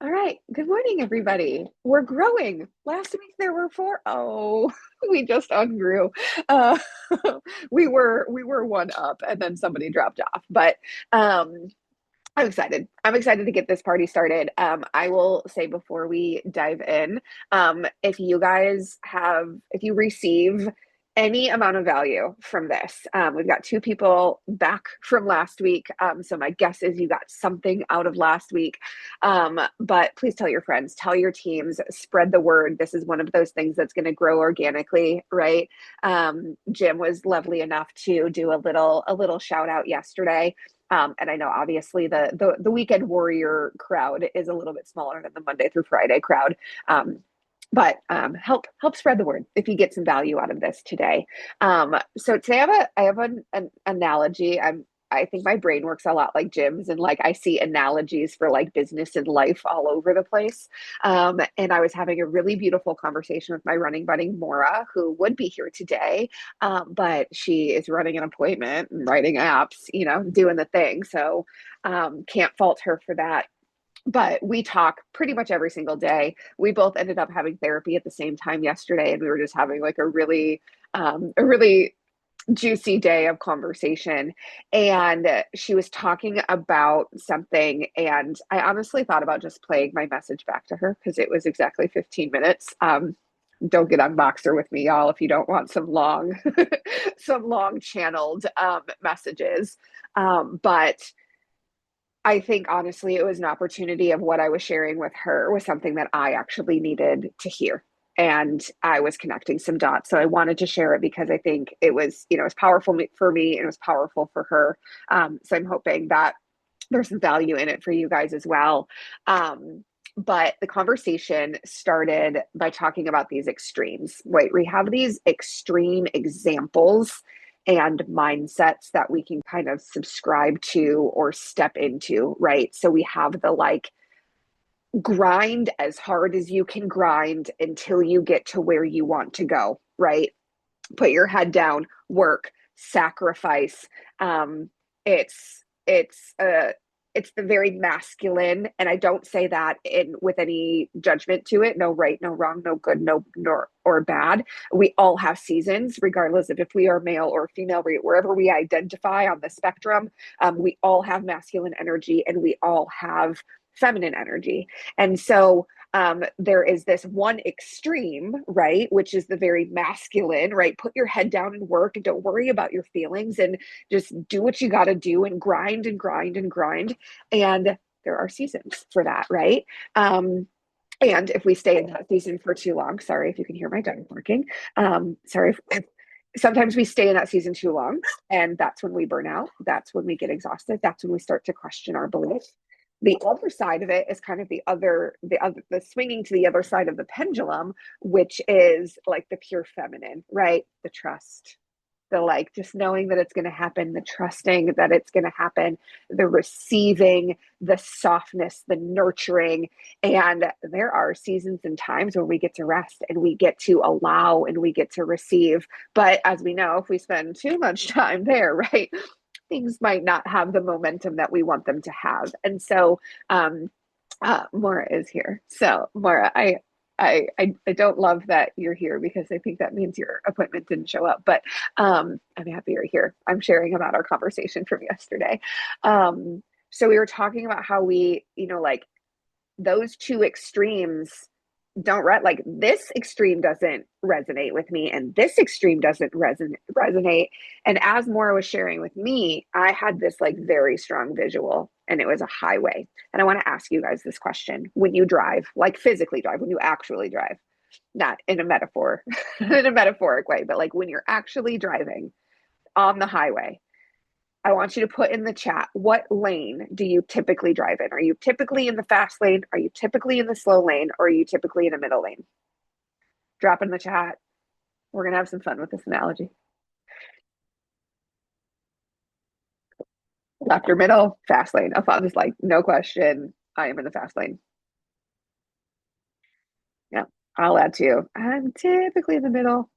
All right. Good morning, everybody. We're growing. Last week there were four. Oh, we just ungrew. Uh, we were one up, and then somebody dropped off. But um, I'm excited. I'm excited to get this party started. I will say before we dive in, if you receive any amount of value from this, we've got two people back from last week. So my guess is you got something out of last week. But please tell your friends, tell your teams, spread the word. This is one of those things that's going to grow organically, right? Jim was lovely enough to do a little shout out yesterday. And I know obviously the weekend warrior crowd is a little bit smaller than the Monday through Friday crowd. But help spread the word if you get some value out of this today. So today I have an analogy. I think my brain works a lot like Jim's, and like I see analogies for like business and life all over the place. And I was having a really beautiful conversation with my running buddy Mora, who would be here today, but she is running an appointment and writing apps, doing the thing. So can't fault her for that. But we talk pretty much every single day. We both ended up having therapy at the same time yesterday, and we were just having like a really juicy day of conversation. And she was talking about something, and I honestly thought about just playing my message back to her because it was exactly 15 minutes. Don't get on Boxer with me, y'all, if you don't want some long, some long channeled messages. But I think honestly, it was an opportunity of what I was sharing with her was something that I actually needed to hear. And I was connecting some dots. So I wanted to share it because I think it was powerful for me and it was powerful for her. So I'm hoping that there's some value in it for you guys as well. But the conversation started by talking about these extremes, right? We have these extreme examples and mindsets that we can kind of subscribe to or step into, right? So we have the like grind as hard as you can grind until you get to where you want to go, right? Put your head down, work, sacrifice. Um it's it's uh it's the very masculine, and I don't say that in with any judgment to it. No right, no wrong, no good, no nor or bad. We all have seasons, regardless of if we are male or female, wherever we identify on the spectrum. We all have masculine energy, and we all have feminine energy. And so there is this one extreme, right, which is the very masculine, right? Put your head down and work and don't worry about your feelings and just do what you got to do and grind and grind and grind. And there are seasons for that, right? And if we stay in that season for too long, sorry if you can hear my dog barking. Sorry if sometimes we stay in that season too long, and that's when we burn out. That's when we get exhausted. That's when we start to question our beliefs. The other side of it is kind of the swinging to the other side of the pendulum, which is like the pure feminine, right? The trust, the like just knowing that it's going to happen, the trusting that it's going to happen, the receiving, the softness, the nurturing. And there are seasons and times where we get to rest and we get to allow and we get to receive. But as we know, if we spend too much time there, right, things might not have the momentum that we want them to have. And so Maura is here. So Maura, I don't love that you're here because I think that means your appointment didn't show up. But I'm happy you're here. I'm sharing about our conversation from yesterday. So we were talking about how like those two extremes don't like this extreme doesn't resonate with me and this extreme doesn't resonate. And as Maura was sharing with me, I had this like very strong visual, and it was a highway. And I want to ask you guys this question: when you drive, like physically drive, when you actually drive, not in a metaphor in a metaphoric way, but like when you're actually driving on the highway, I want you to put in the chat, what lane do you typically drive in? Are you typically in the fast lane? Are you typically in the slow lane? Or are you typically in a middle lane? Drop in the chat. We're going to have some fun with this analogy. Left or middle, fast lane. Afan is like, no question, I am in the fast lane. Yeah, I'll add to. I'm typically in the middle.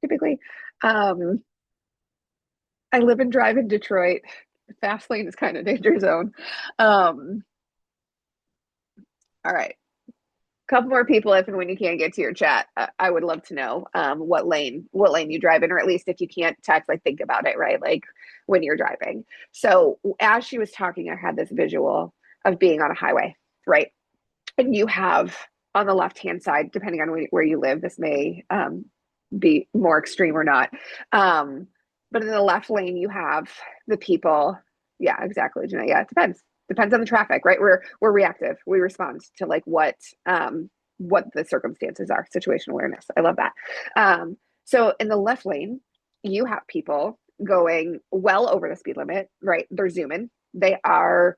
Typically. Um, I live and drive in Detroit. Fast lane is kind of danger zone. Um, All right. Couple more people if and when you can't get to your chat. I would love to know what lane you drive in, or at least if you can't text, like think about it, right? Like when you're driving. So as she was talking, I had this visual of being on a highway, right? And you have on the left hand side, depending on where you live, this may be more extreme or not. Um, but in the left lane, you have the people. Yeah, exactly, Jeanette. Yeah, it depends on the traffic, right? We're reactive. We respond to like what the circumstances are. Situational awareness. I love that. So in the left lane, you have people going well over the speed limit, right? They're zooming. They are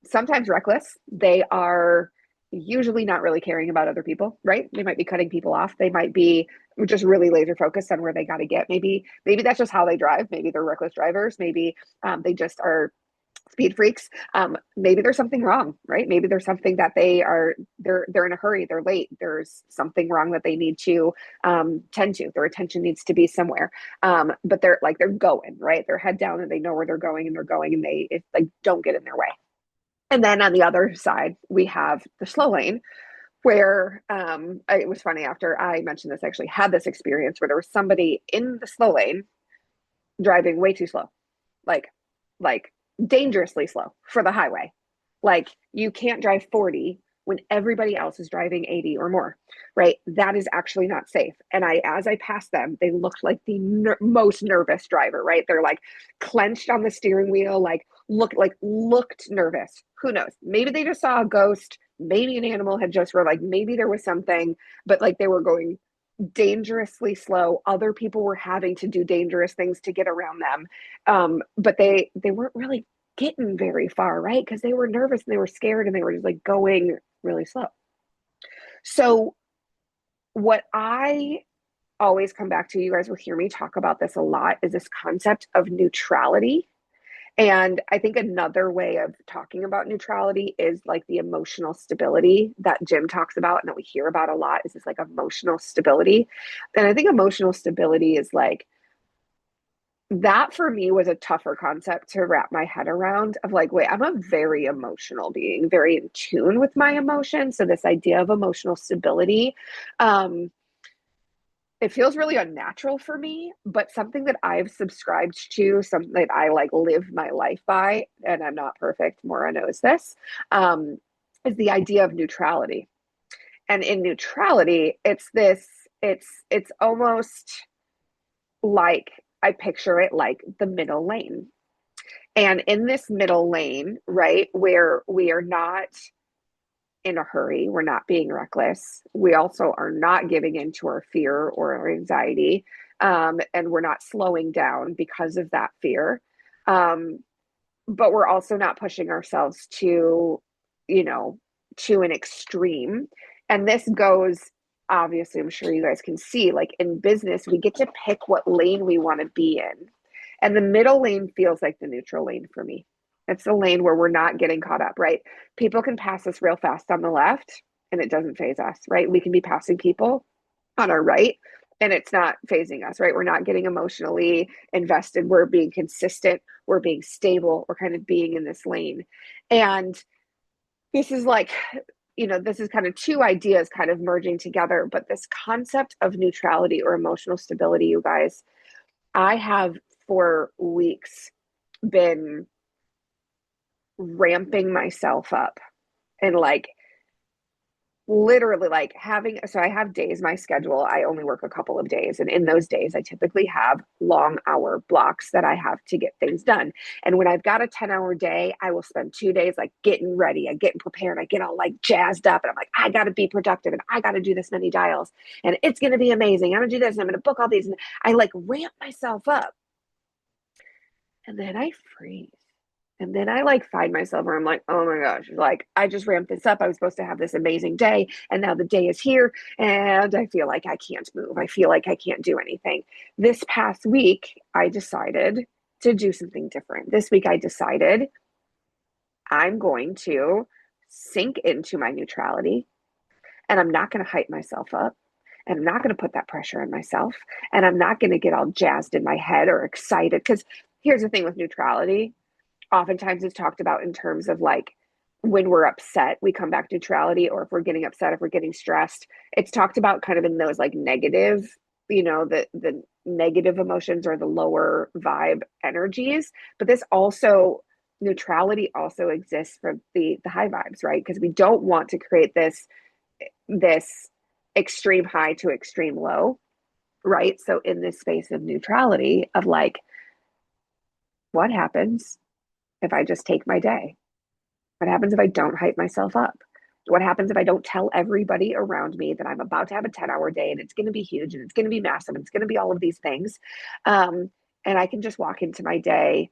sometimes reckless. They are usually not really caring about other people, right? They might be cutting people off. They might be just really laser focused on where they got to get. Maybe that's just how they drive. Maybe they're reckless drivers. Maybe they just are speed freaks. Maybe there's something wrong, right? Maybe there's something that they're in a hurry. They're late. There's something wrong that they need to tend to. Their attention needs to be somewhere. But they're going, right? They're head down and they know where they're going and they're going and they if, like don't get in their way. And then on the other side, we have the slow lane where it was funny after I mentioned this, I actually had this experience where there was somebody in the slow lane driving way too slow, like, like dangerously slow for the highway. Like you can't drive 40 when everybody else is driving 80 or more, right? That is actually not safe. And as I passed them, they looked like the most nervous driver, right? They're like clenched on the steering wheel, looked nervous. Who knows? Maybe they just saw a ghost. Maybe an animal had just, like, maybe there was something, but like they were going dangerously slow. Other people were having to do dangerous things to get around them. But they weren't really getting very far, right? Because they were nervous and they were scared and they were just like going really slow. So what I always come back to, you guys will hear me talk about this a lot, is this concept of neutrality. And I think another way of talking about neutrality is like the emotional stability that Jim talks about and that we hear about a lot, is this like emotional stability. And I think emotional stability is like, that for me was a tougher concept to wrap my head around, of like, wait, I'm a very emotional being, very in tune with my emotions. So this idea of emotional stability, um, it feels really unnatural for me, but something that I've subscribed to, something that I like live my life by, and I'm not perfect, Maura knows this, um, is the idea of neutrality. And in neutrality, it's almost like, I picture it like the middle lane. And in this middle lane, right, where we are not in a hurry, we're not being reckless, we also are not giving in to our fear or our anxiety, and we're not slowing down because of that fear. Um, but we're also not pushing ourselves to, you know, to an extreme. And this goes, obviously, I'm sure you guys can see, like in business, we get to pick what lane we want to be in. And the middle lane feels like the neutral lane for me. It's the lane where we're not getting caught up, right? People can pass us real fast on the left and it doesn't phase us, right? We can be passing people on our right and it's not phasing us, right? We're not getting emotionally invested. We're being consistent. We're being stable. We're kind of being in this lane. And this is like, this is kind of two ideas kind of merging together, but this concept of neutrality or emotional stability, you guys, I have for weeks been ramping myself up and like literally like having, so I have days, my schedule, I only work a couple of days, and in those days I typically have long hour blocks that I have to get things done. And when I've got a 10-hour day, I will spend 2 days like getting ready, I get prepared, I get all like jazzed up, and I'm like, I got to be productive and I got to do this many dials and it's going to be amazing, I'm going to do this and I'm going to book all these, and I like ramp myself up and then I freeze. And then I like find myself where I'm like, oh my gosh, like I just ramped this up. I was supposed to have this amazing day. And now the day is here. And I feel like I can't move. I feel like I can't do anything. This past week, I decided to do something different. This week, I decided I'm going to sink into my neutrality and I'm not going to hype myself up. And I'm not going to put that pressure on myself. And I'm not going to get all jazzed in my head or excited. Because here's the thing with neutrality, oftentimes it's talked about in terms of like when we're upset, we come back to neutrality, or if we're getting upset, if we're getting stressed, it's talked about kind of in those like negative, the negative emotions or the lower vibe energies. But this also, neutrality also exists for the high vibes, right? Because we don't want to create this extreme high to extreme low, right? So in this space of neutrality of like, what happens if I just take my day? What happens if I don't hype myself up? What happens if I don't tell everybody around me that I'm about to have a 10-hour day and it's going to be huge and it's going to be massive and it's going to be all of these things? And I can just walk into my day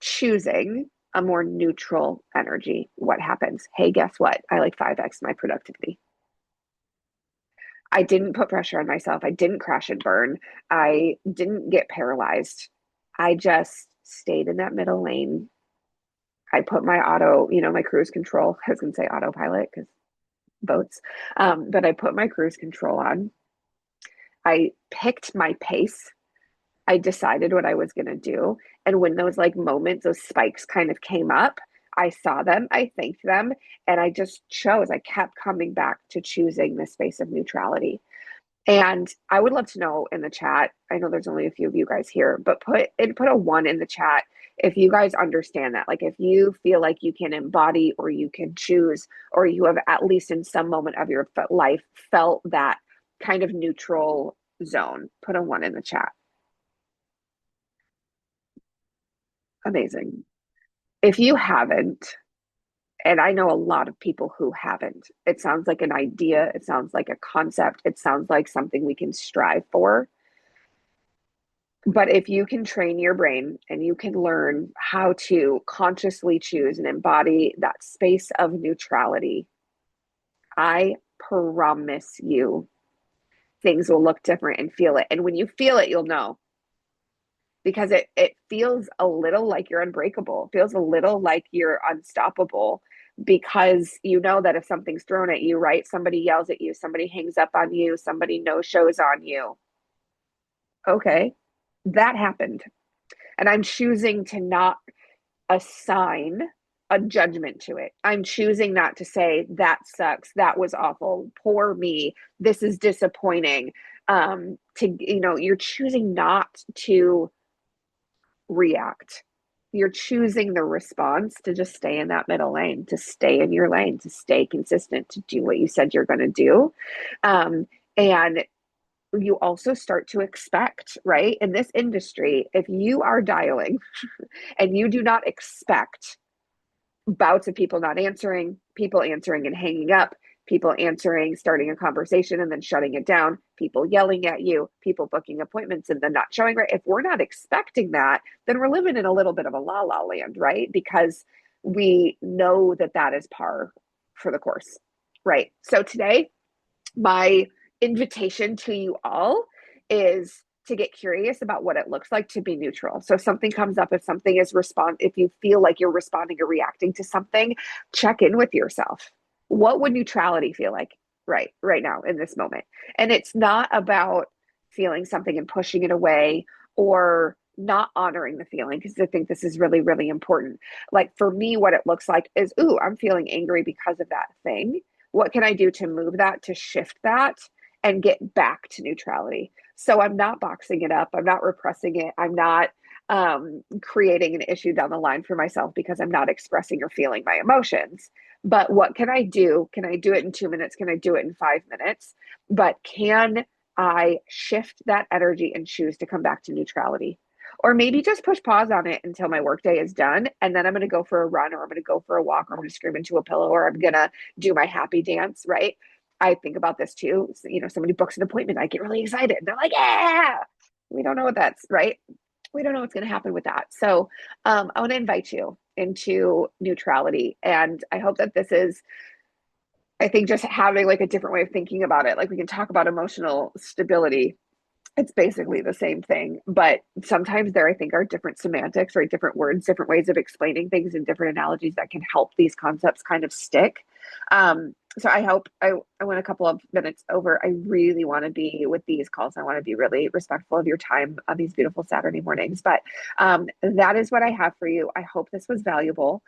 choosing a more neutral energy. What happens? Hey, guess what? I like 5x my productivity. I didn't put pressure on myself. I didn't crash and burn. I didn't get paralyzed. I just stayed in that middle lane. I put my auto, my cruise control. I was going to say autopilot because boats, but I put my cruise control on. I picked my pace. I decided what I was going to do. And when those like moments, those spikes kind of came up, I saw them, I thanked them, and I just chose. I kept coming back to choosing the space of neutrality. And I would love to know in the chat. I know there's only a few of you guys here, but put a one in the chat if you guys understand that. Like if you feel like you can embody or you can choose, or you have at least in some moment of your life felt that kind of neutral zone, put a one in the chat. Amazing. If you haven't, and I know a lot of people who haven't, it sounds like an idea, it sounds like a concept, it sounds like something we can strive for. But if you can train your brain and you can learn how to consciously choose and embody that space of neutrality, I promise you things will look different and feel it. And when you feel it, you'll know, because it feels a little like you're unbreakable. It feels a little like you're unstoppable, because you know that if something's thrown at you, right? Somebody yells at you, somebody hangs up on you, somebody no shows on you. Okay, that happened. And I'm choosing to not assign a judgment to it. I'm choosing not to say that sucks, that was awful, poor me, this is disappointing. You're choosing not to react. You're choosing the response to just stay in that middle lane, to stay in your lane, to stay consistent, to do what you said you're going to do. And you also start to expect, right? In this industry, if you are dialing and you do not expect bouts of people not answering, people answering and hanging up, people answering, starting a conversation and then shutting it down, people yelling at you, people booking appointments and then not showing, right? If we're not expecting that, then we're living in a little bit of a la la land, right? Because we know that that is par for the course, right? So today, my invitation to you all is to get curious about what it looks like to be neutral. So if something comes up, if you feel like you're responding or reacting to something, check in with yourself. What would neutrality feel like right now in this moment? And it's not about feeling something and pushing it away or not honoring the feeling, because I think this is really, really important. Like for me, what it looks like is, ooh, I'm feeling angry because of that thing. What can I do to move that, to shift that, and get back to neutrality? So I'm not boxing it up. I'm not repressing it. I'm not creating an issue down the line for myself because I'm not expressing or feeling my emotions. But what can I do? Can I do it in 2 minutes? Can I do it in 5 minutes? But can I shift that energy and choose to come back to neutrality? Or maybe just push pause on it until my workday is done. And then I'm going to go for a run, or I'm going to go for a walk, or I'm going to scream into a pillow, or I'm going to do my happy dance, right? I think about this too. So, somebody books an appointment, I get really excited. They're like, yeah, we don't know what that's, right? We don't know what's going to happen with that. So I want to invite you into neutrality. And I hope that this is, I think, just having like a different way of thinking about it. Like we can talk about emotional stability. It's basically the same thing, but sometimes there, I think, are different semantics, right? Different words, different ways of explaining things, and different analogies that can help these concepts kind of stick. So I hope I went a couple of minutes over. I really want to be with these calls. I want to be really respectful of your time on these beautiful Saturday mornings, but that is what I have for you. I hope this was valuable.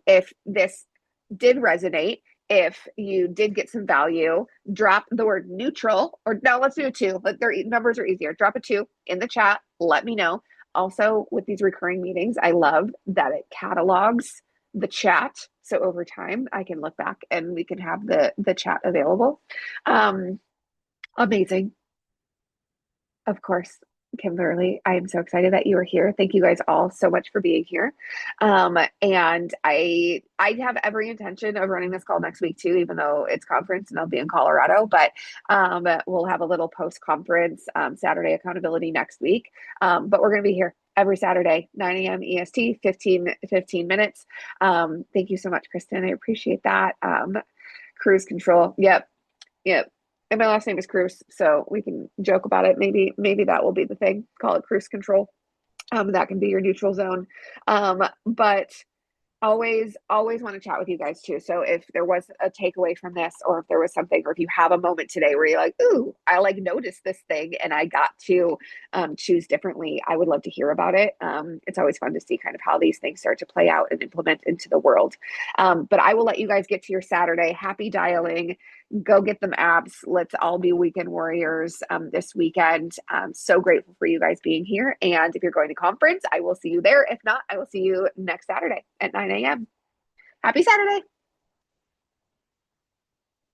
If this did resonate, if you did get some value, drop the word neutral, or no, let's do a two. But their numbers are easier. Drop a two in the chat. Let me know. Also, with these recurring meetings, I love that it catalogs the chat. So over time, I can look back and we can have the chat available. Um, Amazing. Of course, Kimberly, I am so excited that you are here. Thank you guys all so much for being here. And I have every intention of running this call next week too, even though it's conference and I'll be in Colorado. But we'll have a little post conference Saturday accountability next week. But we're going to be here every Saturday, 9 a.m. EST, 15 minutes. Thank you so much, Kristen. I appreciate that. Cruise control. Yep. Yep. And my last name is Cruz, so we can joke about it. Maybe that will be the thing. Call it cruise control. That can be your neutral zone. But always want to chat with you guys too. So if there was a takeaway from this, or if there was something, or if you have a moment today where you're like, ooh, I like noticed this thing and I got to choose differently, I would love to hear about it. It's always fun to see kind of how these things start to play out and implement into the world. But I will let you guys get to your Saturday. Happy dialing. Go get them apps. Let's all be weekend warriors this weekend. I'm so grateful for you guys being here. And if you're going to conference, I will see you there. If not, I will see you next Saturday at 9 a.m. Happy Saturday.